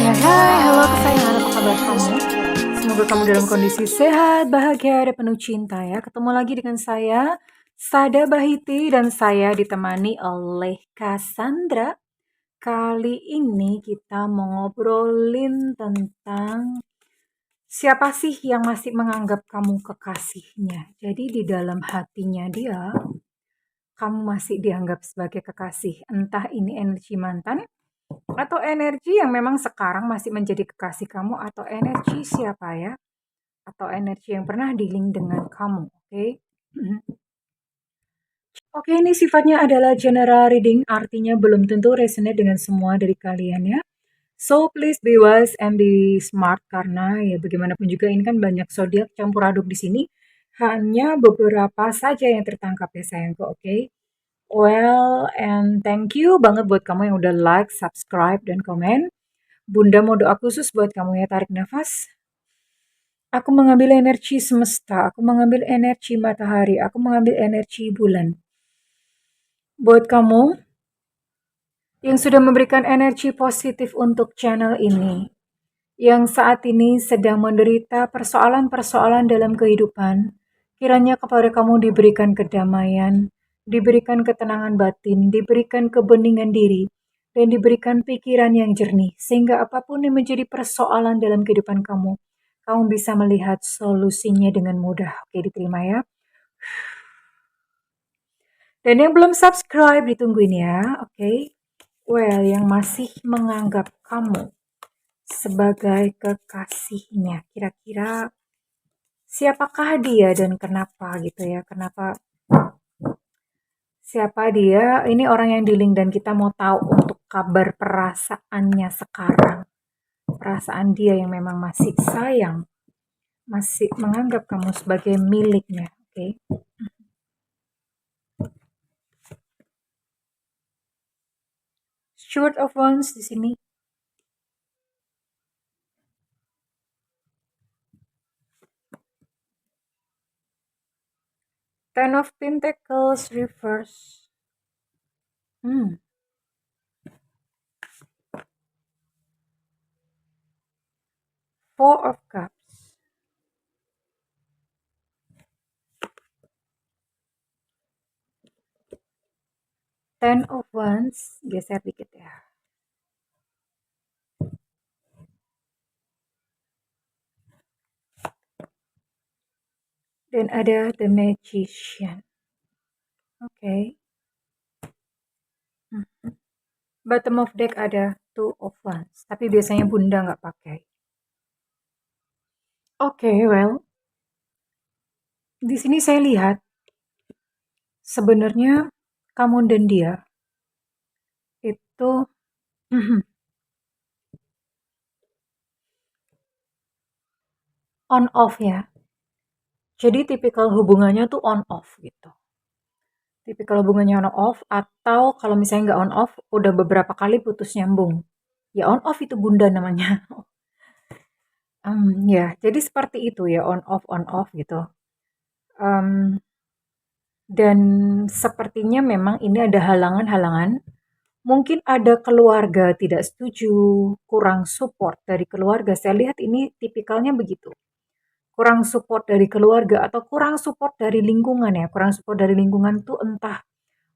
Hai, halo kesayangan, apa kabar kamu? Semoga kamu dalam kondisi sehat, bahagia, dan penuh cinta ya. Ketemu lagi dengan saya, Sada Bahiti, dan saya ditemani oleh Cassandra. Kali ini kita mau ngobrolin tentang siapa sih yang masih menganggap kamu kekasihnya. Jadi di dalam hatinya dia, kamu masih dianggap sebagai kekasih. Entah ini energi mantan, atau energi yang memang sekarang masih menjadi kekasih kamu, atau energi siapa ya? Atau energi yang pernah dealing dengan kamu, oke? Oke, ini sifatnya adalah general reading, artinya belum tentu resonate dengan semua dari kalian ya. So please be wise and be smart karena ya bagaimanapun juga ini kan banyak zodiak campur aduk di sini. Hanya beberapa saja yang tertangkap ya sayangku, oke? Well, and thank you banget buat kamu yang udah like, subscribe, dan komen. Bunda mau doa khusus buat kamu ya, tarik nafas. Aku mengambil energi semesta, aku mengambil energi matahari, aku mengambil energi bulan. Buat kamu yang sudah memberikan energi positif untuk channel ini, yang saat ini sedang menderita persoalan-persoalan dalam kehidupan, kiranya kepada kamu diberikan kedamaian, diberikan ketenangan batin, diberikan kebeningan diri, dan diberikan pikiran yang jernih, sehingga apapun yang menjadi persoalan dalam kehidupan kamu, kamu bisa melihat solusinya dengan mudah. Oke, diterima ya. Dan yang belum subscribe, ditungguin ya, oke? Well, yang masih menganggap kamu sebagai kekasihnya, kira-kira siapakah dia dan kenapa gitu ya? Kenapa siapa dia? Ini orang yang dealing dan kita mau tahu untuk kabar perasaannya sekarang. Perasaan dia yang memang masih sayang, masih menganggap kamu sebagai miliknya, oke? Steward of Wands di sini. Ten of Pentacles reverse. Four of Cups. Ten of Wands, geser dikit ya. Dan ada The Magician. Oke. Bottom of deck ada Two of Wands. Tapi biasanya bunda nggak pakai. Oke, well. Di sini saya lihat sebenarnya kamu dan dia itu on off ya. Jadi tipikal hubungannya tuh on off gitu. Tipikal hubungannya on off, atau kalau misalnya nggak on off, udah beberapa kali putus nyambung. Ya on off itu bunda namanya. Ya, jadi seperti itu ya, on off gitu. Dan sepertinya memang ini ada halangan-halangan. Mungkin ada keluarga tidak setuju, kurang support dari keluarga. Saya lihat ini tipikalnya begitu. Kurang support dari keluarga atau kurang support dari lingkungan ya. Kurang support dari lingkungan tuh entah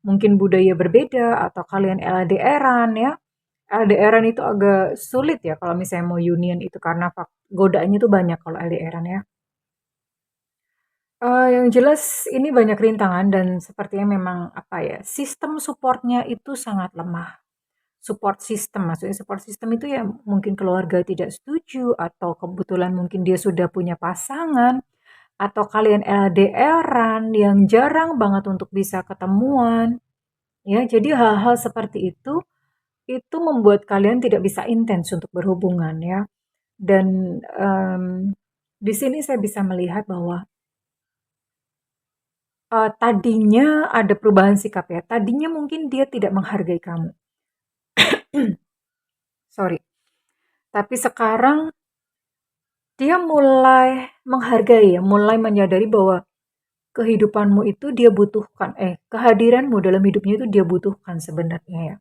mungkin budaya berbeda atau kalian LDR-an ya. LDR-an itu agak sulit ya kalau misalnya mau union itu karena godaannya tuh banyak kalau LDR-an ya. Yang jelas ini banyak rintangan dan sepertinya memang apa ya, sistem supportnya itu sangat lemah. Support system, maksudnya support system itu ya mungkin keluarga tidak setuju atau kebetulan mungkin dia sudah punya pasangan atau kalian LDR-an yang jarang banget untuk bisa ketemuan. Ya, jadi hal-hal seperti itu membuat kalian tidak bisa intens untuk berhubungan ya. Dan di sini saya bisa melihat bahwa tadinya ada perubahan sikap ya, tadinya mungkin dia tidak menghargai kamu. Sorry. Tapi sekarang dia mulai menghargai ya, mulai menyadari bahwa kehidupanmu itu dia butuhkan, kehadiranmu dalam hidupnya itu dia butuhkan sebenarnya ya.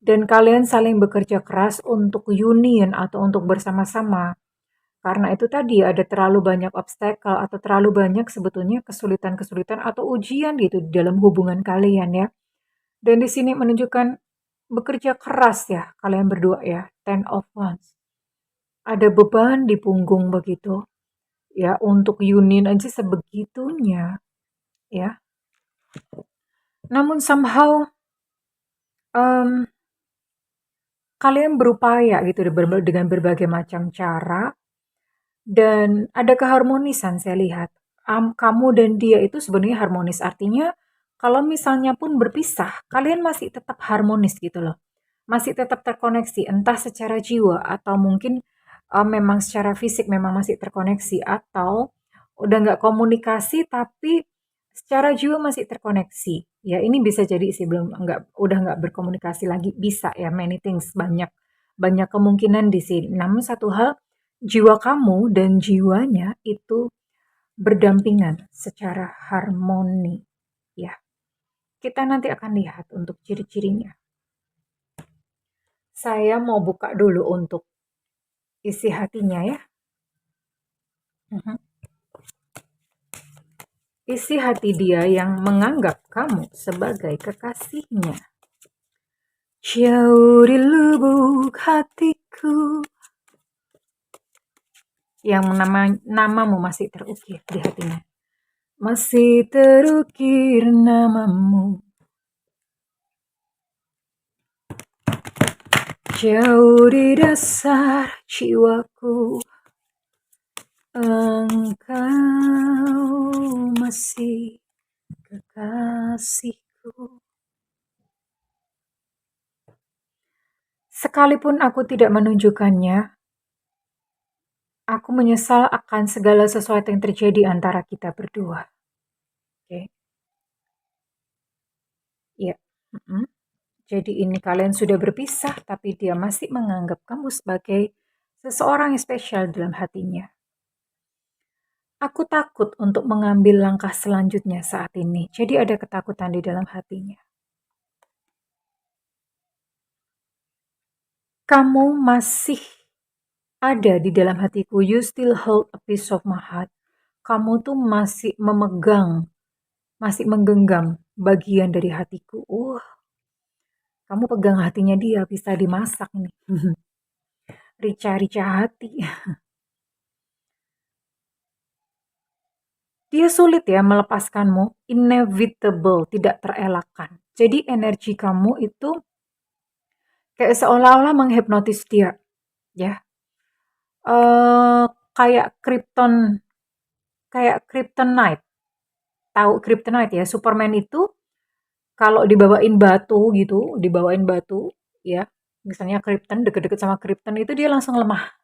dan kalian saling bekerja keras untuk union atau untuk bersama-sama. Karena itu tadi ada terlalu banyak obstacle atau terlalu banyak sebetulnya kesulitan-kesulitan atau ujian gitu di dalam hubungan kalian ya. Dan di sini menunjukkan bekerja keras ya kalian berdua ya, Ten of Wands. Ada beban di punggung begitu ya untuk union aja sebegitunya ya. Namun somehow em, kalian berupaya gitu dengan berbagai macam cara dan ada keharmonisan saya lihat. Kamu dan dia itu sebenarnya harmonis. Artinya kalau misalnya pun berpisah, kalian masih tetap harmonis gitu loh. Masih tetap terkoneksi, entah secara jiwa atau mungkin memang secara fisik memang masih terkoneksi atau udah nggak komunikasi tapi secara jiwa masih terkoneksi. Ya ini bisa jadi sih belum udah nggak berkomunikasi lagi bisa ya many things banyak banyak kemungkinan di sini. Namun satu hal jiwa kamu dan jiwanya itu berdampingan secara harmoni. Ya, kita nanti akan lihat untuk ciri-cirinya. Saya mau buka dulu untuk isi hatinya ya. Mhm. Isi hati dia yang menganggap kamu sebagai kekasihnya. Jauh di lubuk hatiku yang namamu masih terukir di hatinya. Masih terukir namamu. Jauh di dasar jiwaku, engkau masih kekasihku. Sekalipun aku tidak menunjukkannya, aku menyesal akan segala sesuatu yang terjadi antara kita berdua. Oke. Ya. Jadi ini kalian sudah berpisah, tapi dia masih menganggap kamu sebagai seseorang yang spesial dalam hatinya. Aku takut untuk mengambil langkah selanjutnya saat ini. Jadi ada ketakutan di dalam hatinya. Kamu masih ada di dalam hatiku. You still hold a piece of my heart. Kamu tuh masih memegang, masih menggenggam bagian dari hatiku. Kamu pegang hatinya dia, bisa dimasak nih. Rica-rica hati. Dia sulit ya melepaskanmu, inevitable, tidak terelakkan. Jadi energi kamu itu kayak seolah-olah menghipnotis dia, ya. Kayak kryptonite. Tahu kryptonite ya? Superman itu kalau dibawain batu, ya. Misalnya Krypton deket-deket sama Krypton itu dia langsung lemah.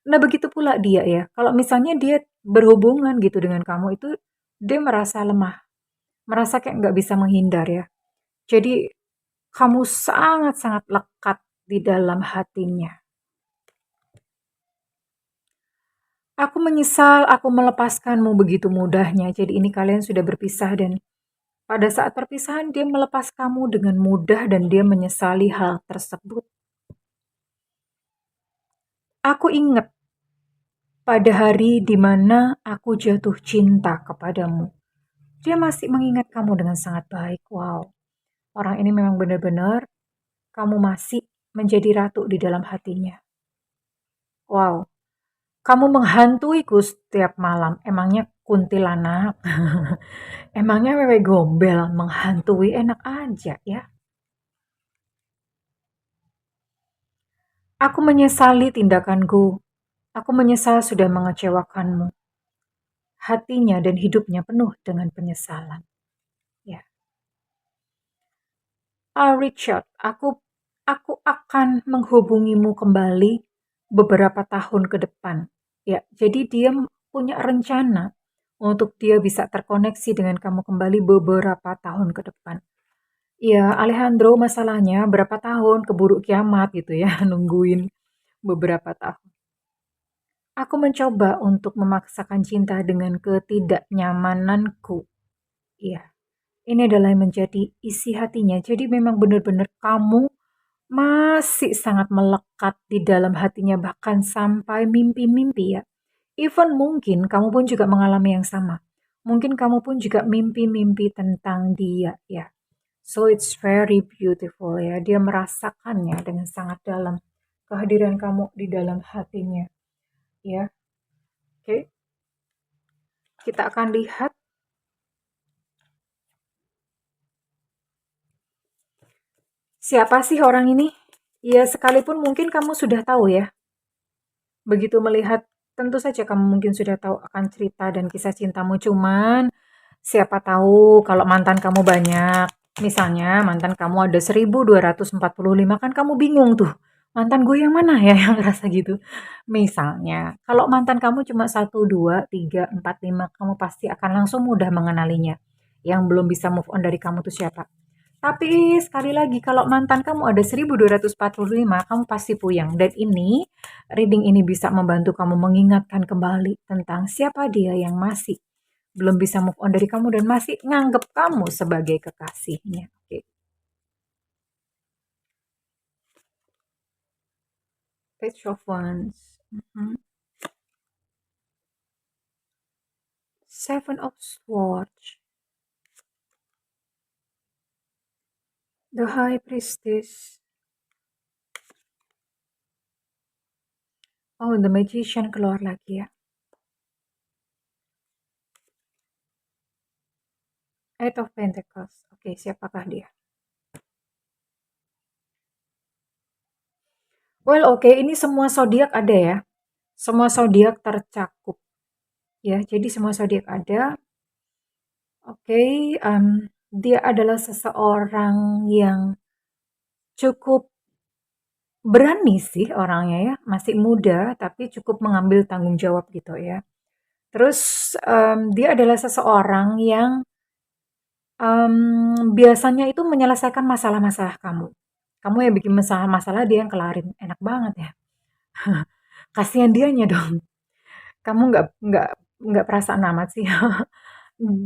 Nah, begitu pula dia ya. Kalau misalnya dia berhubungan gitu dengan kamu itu dia merasa lemah, merasa kayak nggak bisa menghindar ya. Jadi kamu sangat-sangat lekat di dalam hatinya. Aku menyesal aku melepaskanmu begitu mudahnya. Jadi ini kalian sudah berpisah dan pada saat perpisahan dia melepas kamu dengan mudah dan dia menyesali hal tersebut. Aku ingat pada hari di mana aku jatuh cinta kepadamu. Dia masih mengingat kamu dengan sangat baik. Wow, orang ini memang benar-benar kamu masih menjadi ratu di dalam hatinya. Wow, kamu menghantuiku setiap malam. Emangnya kuntilanak? Emangnya wewe gombel menghantui enak aja ya? Aku menyesali tindakanku. Aku menyesal sudah mengecewakanmu. Hatinya dan hidupnya penuh dengan penyesalan. Ya. Richard, aku akan menghubungimu kembali beberapa tahun ke depan. Ya, jadi dia punya rencana untuk dia bisa terkoneksi dengan kamu kembali beberapa tahun ke depan. Ya, Alejandro, masalahnya berapa tahun keburu kiamat gitu ya, nungguin beberapa tahun. Aku mencoba untuk memaksakan cinta dengan ketidaknyamananku. Iya, ini adalah yang menjadi isi hatinya. Jadi memang benar-benar kamu masih sangat melekat di dalam hatinya bahkan sampai mimpi-mimpi ya. Even mungkin kamu pun juga mengalami yang sama. Mungkin kamu pun juga mimpi-mimpi tentang dia ya. So it's very beautiful ya. Dia merasakannya dengan sangat dalam. Kehadiran kamu di dalam hatinya ya. Oke. Kita akan lihat siapa sih orang ini. Ya sekalipun mungkin kamu sudah tahu ya. Begitu melihat, tentu saja kamu mungkin sudah tahu akan cerita dan kisah cintamu, cuman siapa tahu kalau mantan kamu banyak, misalnya mantan kamu ada 1245 kan kamu bingung tuh, mantan gue yang mana ya yang ngerasa gitu. Misalnya, kalau mantan kamu cuma 1, 2, 3, 4, 5, kamu pasti akan langsung mudah mengenalinya. Yang belum bisa move on dari kamu tuh siapa. Tapi sekali lagi kalau mantan kamu ada 1245, kamu pasti puyeng. Dan ini, reading ini bisa membantu kamu mengingatkan kembali tentang siapa dia yang masih belum bisa move on dari kamu dan masih nganggep kamu sebagai kekasihnya. Oke. Page of Wands. Mhm. Seven of Swords. The High Priestess. Oh, The Magician keluar lagi ya. Eight of Pentacles. Oke, siapakah dia? Well, oke, ini semua zodiak ada ya. Semua zodiak tercakup ya. Jadi semua zodiak ada. Oke, dia adalah seseorang yang cukup berani sih orangnya ya, masih muda tapi cukup mengambil tanggung jawab gitu ya. Terus, dia adalah seseorang yang, biasanya itu menyelesaikan masalah-masalah kamu. Kamu yang bikin masalah-masalah, dia yang kelarin, enak banget ya. Kasihan dianya dong, kamu nggak perasaan amat sih.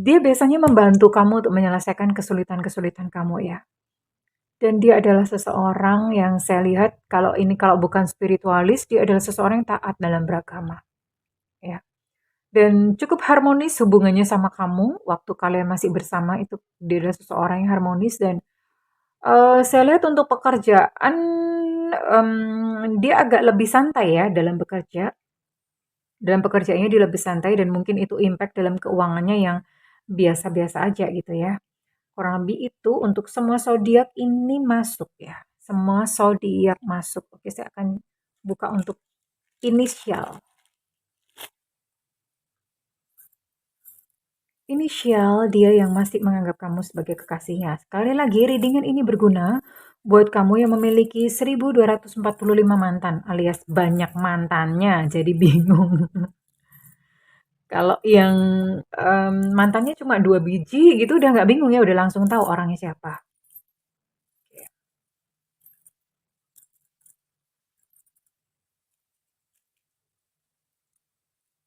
Dia biasanya membantu kamu untuk menyelesaikan kesulitan-kesulitan kamu ya. Dan dia adalah seseorang yang saya lihat kalau bukan spiritualis, dia adalah seseorang yang taat dalam beragama, ya. Dan cukup harmonis hubungannya sama kamu waktu kalian masih bersama itu dia adalah seseorang yang harmonis dan, saya lihat untuk pekerjaan, dia agak lebih santai ya dalam bekerja. Dalam pekerjaannya dia lebih santai dan mungkin itu impact dalam keuangannya yang biasa-biasa aja gitu ya. Kurang lebih itu untuk semua zodiak ini masuk ya. Semua zodiak masuk. Oke, saya akan buka untuk inisial. Inisial dia yang masih menganggap kamu sebagai kekasihnya. Sekali lagi, readingan ini berguna buat kamu yang memiliki 1245 mantan alias banyak mantannya. Jadi bingung. Kalau yang mantannya cuma 2 biji gitu udah nggak bingung ya, udah langsung tahu orangnya siapa.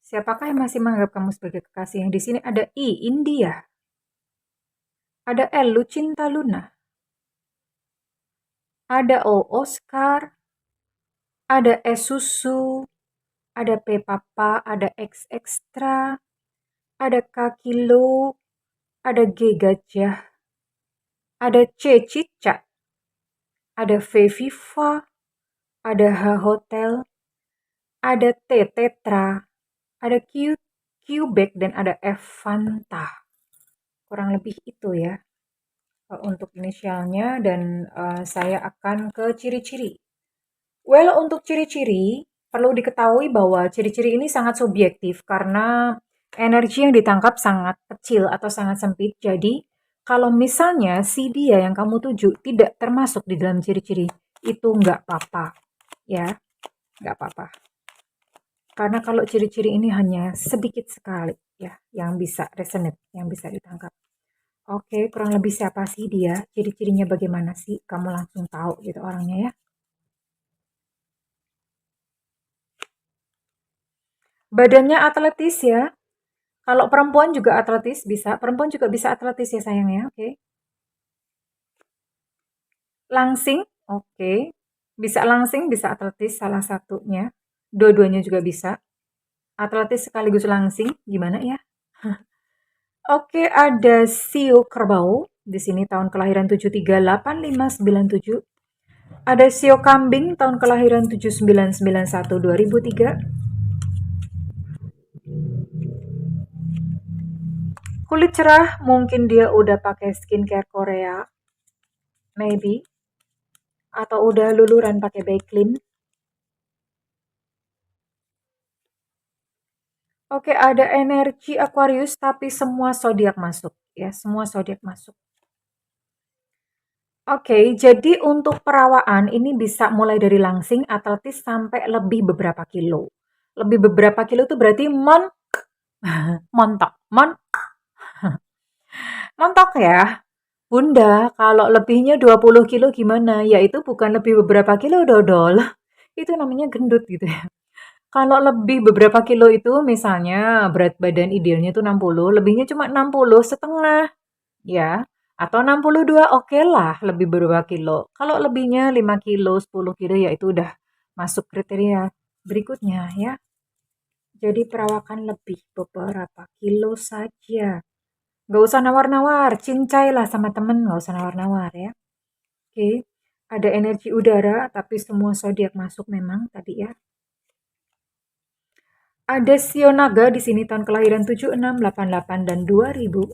Siapakah yang masih menganggap kamu sebagai kekasih? Yang di sini ada I, India. Ada L, Lucinta Luna. Ada O, Oscar. Ada S, Susu. Ada P, Papa. Ada X, Extra. Ada K, Kilo. Ada G, Gajah. Ada C, Cicak. Ada V, Viva. Ada H, Hotel. Ada T, Tetra. Ada Q, Quebec. Dan ada F, Fanta. Kurang lebih itu ya. Untuk inisialnya dan saya akan ke ciri-ciri. Well, untuk ciri-ciri perlu diketahui bahwa ciri-ciri ini sangat subjektif karena energi yang ditangkap sangat kecil atau sangat sempit. Jadi, kalau misalnya si dia yang kamu tuju tidak termasuk di dalam ciri-ciri, itu nggak apa-apa, ya, nggak apa-apa. Karena kalau ciri-ciri ini hanya sedikit sekali, ya, yang bisa resonate, yang bisa ditangkap. Oke, kurang lebih siapa sih dia? Ciri-cirinya bagaimana sih? Kamu langsung tahu gitu orangnya ya. Badannya atletis ya. Kalau perempuan juga atletis bisa. Perempuan juga bisa atletis ya sayang ya. Oke. Langsing. Oke. Bisa langsing, bisa atletis salah satunya. Dua-duanya juga bisa. Atletis sekaligus langsing, gimana ya? Oke, ada Sio Kerbau. Di sini tahun kelahiran 738597. Ada Sio Kambing tahun kelahiran 7991 2003. Kulit cerah, mungkin dia udah pakai skincare Korea, maybe, atau udah luluran pakai Baiklin. Oke, ada energi Aquarius tapi semua zodiak masuk ya, semua zodiak masuk. Oke, jadi untuk perawaan ini bisa mulai dari langsing, atletis sampai lebih beberapa kilo. Lebih beberapa kilo itu berarti montok, montok ya. Bunda, kalau lebihnya 20 kilo gimana? Ya itu bukan lebih beberapa kilo dodol. Itu namanya gendut gitu ya. Kalau lebih beberapa kilo itu misalnya berat badan idealnya itu 60, lebihnya cuma 60 setengah ya. Atau 62 oke lah lebih beberapa kilo. Kalau lebihnya 5 kilo, 10 kilo ya itu udah masuk kriteria berikutnya ya. Jadi perawakan lebih beberapa kilo saja. Nggak usah nawar-nawar, cincai lah sama temen, nggak usah nawar-nawar ya. Oke, ada energi udara, tapi semua zodiak masuk memang tadi ya. Ada Sio Naga di sini tahun kelahiran 76, 88, dan 2000.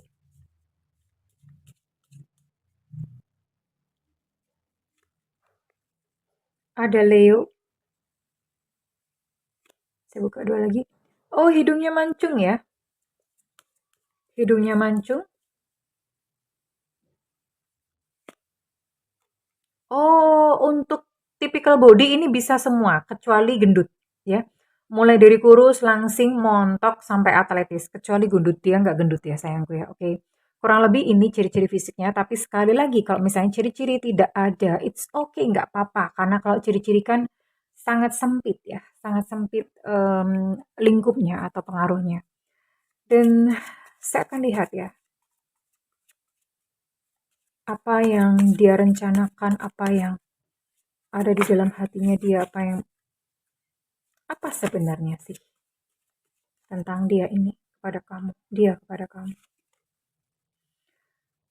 Ada Leo, saya buka dua lagi. Oh, hidungnya mancung ya. Hidungnya mancung. Oh, untuk typical body ini bisa semua, kecuali gendut ya. Mulai dari kurus, langsing, montok, sampai atletis. Kecuali gendut, dia nggak gendut ya sayangku ya, oke. Kurang lebih ini ciri-ciri fisiknya, tapi sekali lagi kalau misalnya ciri-ciri tidak ada, it's okay, nggak apa-apa. Karena kalau ciri-ciri kan sangat sempit ya, sangat sempit lingkupnya atau pengaruhnya. Dan saya akan lihat ya, apa yang dia rencanakan, apa yang ada di dalam hatinya dia, apa sebenarnya sih tentang dia ini kepada kamu, dia kepada kamu.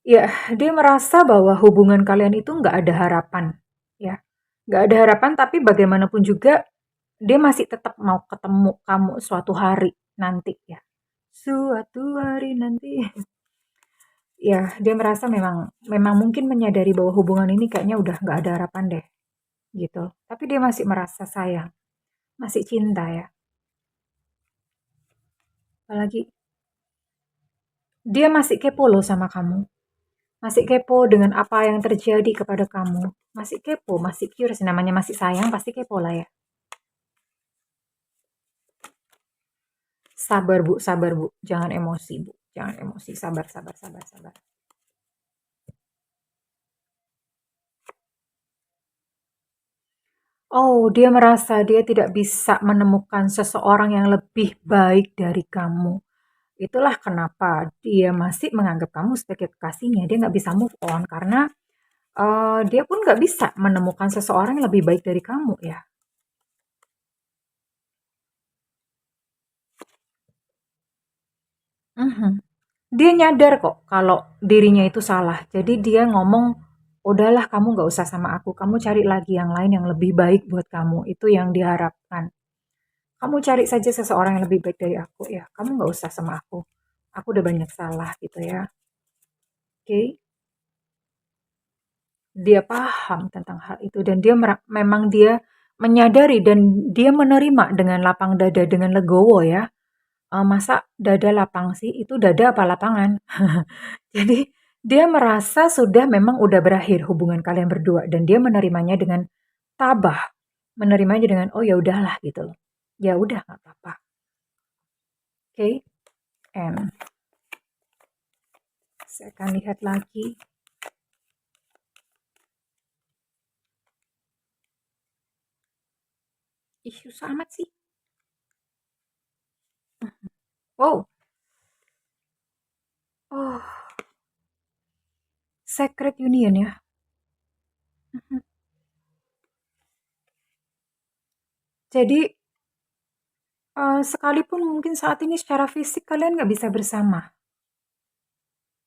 Ya, dia merasa bahwa hubungan kalian itu nggak ada harapan, ya. Nggak ada harapan, tapi bagaimanapun juga dia masih tetap mau ketemu kamu suatu hari nanti ya. Suatu hari nanti. Ya, dia merasa memang memang mungkin menyadari bahwa hubungan ini kayaknya udah nggak ada harapan deh, gitu. Tapi dia masih merasa sayang, masih cinta ya. Apalagi dia masih kepo loh sama kamu. Masih kepo dengan apa yang terjadi kepada kamu. Masih kepo, masih curious. Namanya masih sayang, pasti kepo lah ya. Sabar bu, sabar bu. Jangan emosi bu. Jangan emosi. Sabar, sabar, sabar, sabar. Oh, dia merasa dia tidak bisa menemukan seseorang yang lebih baik dari kamu. Itulah kenapa dia masih menganggap kamu sebagai kekasihnya. Dia nggak bisa move on karena dia pun nggak bisa menemukan seseorang yang lebih baik dari kamu ya. Mhm. Dia nyadar kok kalau dirinya itu salah. Jadi dia ngomong, udahlah kamu nggak usah sama aku. Kamu cari lagi yang lain yang lebih baik buat kamu. Itu yang diharapkan. Kamu cari saja seseorang yang lebih baik dari aku ya. Kamu nggak usah sama aku. Aku udah banyak salah gitu ya. Oke. Dia paham tentang hal itu dan memang dia menyadari dan dia menerima dengan lapang dada, dengan legowo ya. Masa dada lapang sih? Itu dada apa lapangan? Jadi dia merasa sudah memang udah berakhir hubungan kalian berdua dan dia menerimanya dengan tabah, menerimanya dengan oh ya udahlah gitu loh. Ya udah nggak apa-apa. Oke, and saya akan lihat lagi. Ih, susah amat sih. Wow. Oh, Sacred Union ya. Jadi, sekalipun mungkin saat ini secara fisik kalian nggak bisa bersama,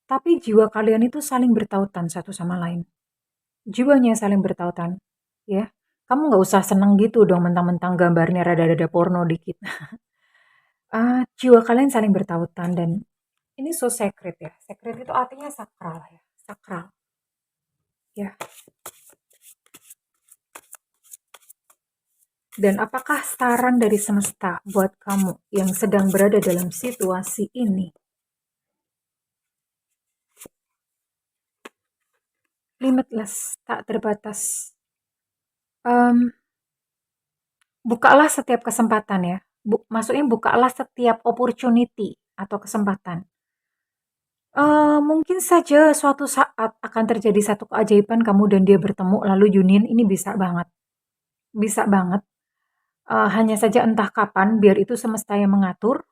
tapi jiwa kalian itu saling bertautan satu sama lain. Jiwanya saling bertautan, ya. Kamu nggak usah seneng gitu dong mentang-mentang gambarnya rada-rada porno dikit. Jiwa kalian saling bertautan dan ini so sacred ya. Sacred itu artinya sakral ya, sakral. Ya. Dan apakah saran dari semesta buat kamu yang sedang berada dalam situasi ini? Limitless, tak terbatas. Bukalah setiap kesempatan ya. Maksudnya bukalah setiap opportunity atau kesempatan. Mungkin saja suatu saat akan terjadi satu keajaiban kamu dan dia bertemu lalu union, ini bisa banget. Bisa banget. Hanya saja entah kapan, biar itu semesta yang mengatur.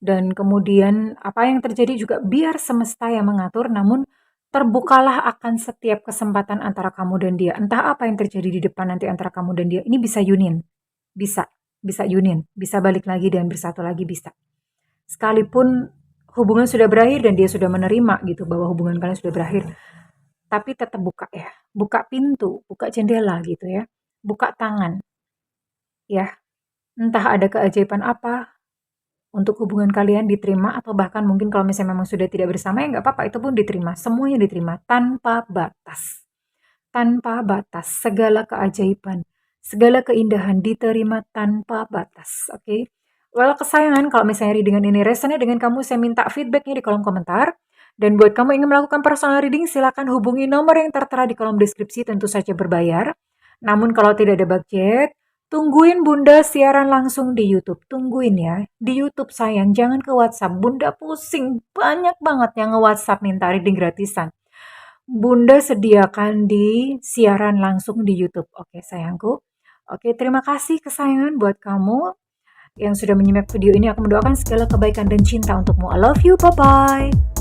Dan kemudian apa yang terjadi juga biar semesta yang mengatur, namun terbukalah akan setiap kesempatan antara kamu dan dia. Entah apa yang terjadi di depan nanti antara kamu dan dia, ini bisa union. Bisa, bisa union, bisa balik lagi dan bersatu lagi bisa. Sekalipun hubungan sudah berakhir dan dia sudah menerima gitu bahwa hubungan kalian sudah berakhir, tapi tetap buka ya, buka pintu, buka jendela gitu ya, buka tangan ya. Entah ada keajaiban apa untuk hubungan kalian diterima atau bahkan mungkin kalau misalnya memang sudah tidak bersama ya nggak apa-apa, itu pun diterima, semuanya diterima tanpa batas. Tanpa batas, segala keajaiban, segala keindahan diterima tanpa batas, oke? Well, kesayangan, kalau misalnya readingan ini resonate dengan kamu, saya minta feedbacknya di kolom komentar. Dan buat kamu ingin melakukan personal reading, silakan hubungi nomor yang tertera di kolom deskripsi, tentu saja berbayar. Namun kalau tidak ada budget, tungguin Bunda siaran langsung di YouTube. Tungguin ya, di YouTube sayang, jangan ke WhatsApp. Bunda pusing, banyak banget yang nge-WhatsApp minta reading gratisan. Bunda sediakan di siaran langsung di YouTube. Oke, sayangku. Oke, terima kasih kesayangan buat kamu yang sudah menyimak video ini. Aku mendoakan segala kebaikan dan cinta untukmu. I love you. Bye-bye.